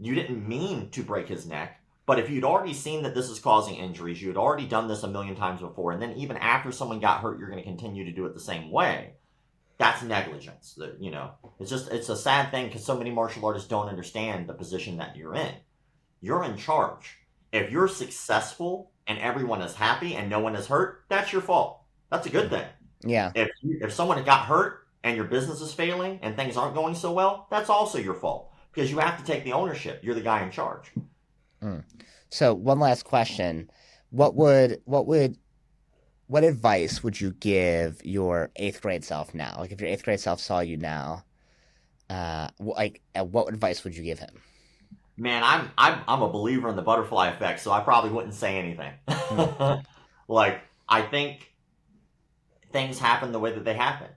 You didn't mean to break his neck, but if you'd already seen that this is causing injuries, you had already done this a million times before, and then even after someone got hurt, you're going to continue to do it the same way. That's negligence. You know, it's a sad thing because so many martial artists don't understand the position that you're in. You're in charge. If you're successful and everyone is happy and no one is hurt, that's your fault. That's a good thing. Yeah. If someone got hurt and your business is failing and things aren't going so well, that's also your fault because you have to take the ownership. You're the guy in charge. So one last question. What advice would you give your 8th grade self now? Like, if your 8th grade self saw you now, what advice would you give him? Man, I'm a believer in the butterfly effect, so I probably wouldn't say anything. Like, I think things happen the way that they happened.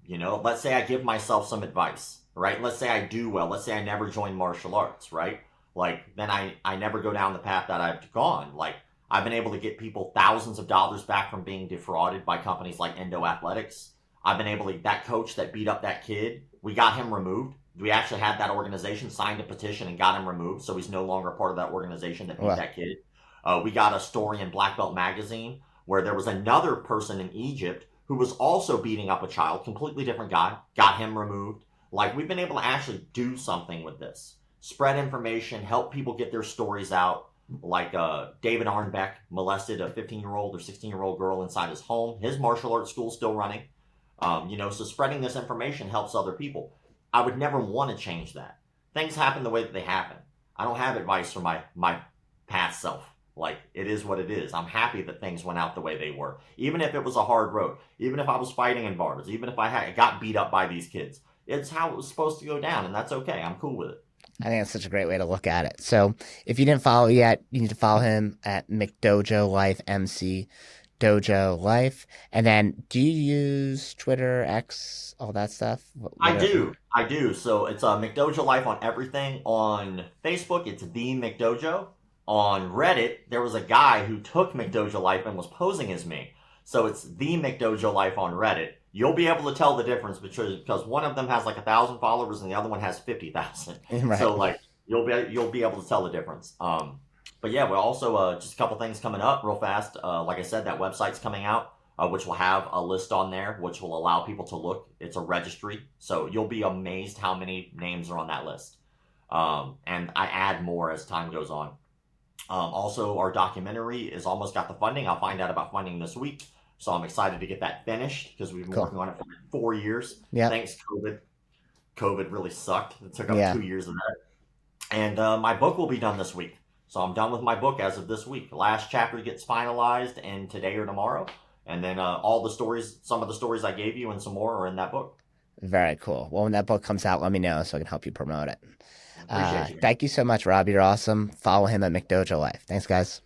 You know, let's say I give myself some advice, right? Let's say I do well. Let's say I never join martial arts, right? Like, then I never go down the path that I've gone. Like, I've been able to get people thousands of dollars back from being defrauded by companies like Endo Athletics. I've been able to, that coach that beat up that kid, we got him removed. We actually had that organization signed a petition and got him removed, so he's no longer part of that organization that beat that kid. We got a story in Black Belt Magazine where there was another person in Egypt who was also beating up a child, completely different guy, got him removed. Like, we've been able to actually do something with this. Spread information, help people get their stories out. Like David Arnbeck molested a 15-year-old or 16-year-old girl inside his home. His martial arts school's still running. So spreading this information helps other people. I would never want to change that. Things happen the way that they happen. I don't have advice for my past self. Like, it is what it is. I'm happy that things went out the way they were. Even if it was a hard road. Even if I was fighting in bars. Even if I got beat up by these kids. It's how it was supposed to go down, and that's okay. I'm cool with it. I think that's such a great way to look at it. So if you didn't follow yet, you need to follow him at McDojoLife, McDojoLife. And then do you use Twitter, X, all that stuff? I do. So it's McDojoLife on everything. On Facebook, it's the McDojo. On Reddit, there was a guy who took McDojoLife and was posing as me. So it's the McDojoLife on Reddit. You'll be able to tell the difference because one of them has like 1,000 followers and the other one has 50,000. Right. So like you'll be able to tell the difference. But yeah, we're also just a couple things coming up real fast. Like I said, that website's coming out, which will have a list on there, which will allow people to look. It's a registry, so you'll be amazed how many names are on that list. And I add more as time goes on. Also, our documentary is almost got the funding. I'll find out about funding this week. So I'm excited to get that finished because we've been working on it for 4 years. Yeah. Thanks, COVID. COVID really sucked. It took up 2 years of that. And my book will be done this week. So I'm done with my book as of this week. The last chapter gets finalized in today or tomorrow. And then all the stories, some of the stories I gave you and some more are in that book. Very cool. Well, when that book comes out, let me know so I can help you promote it. Appreciate you. Thank you so much, Rob. You're awesome. Follow him at McDojoLife. Thanks, guys.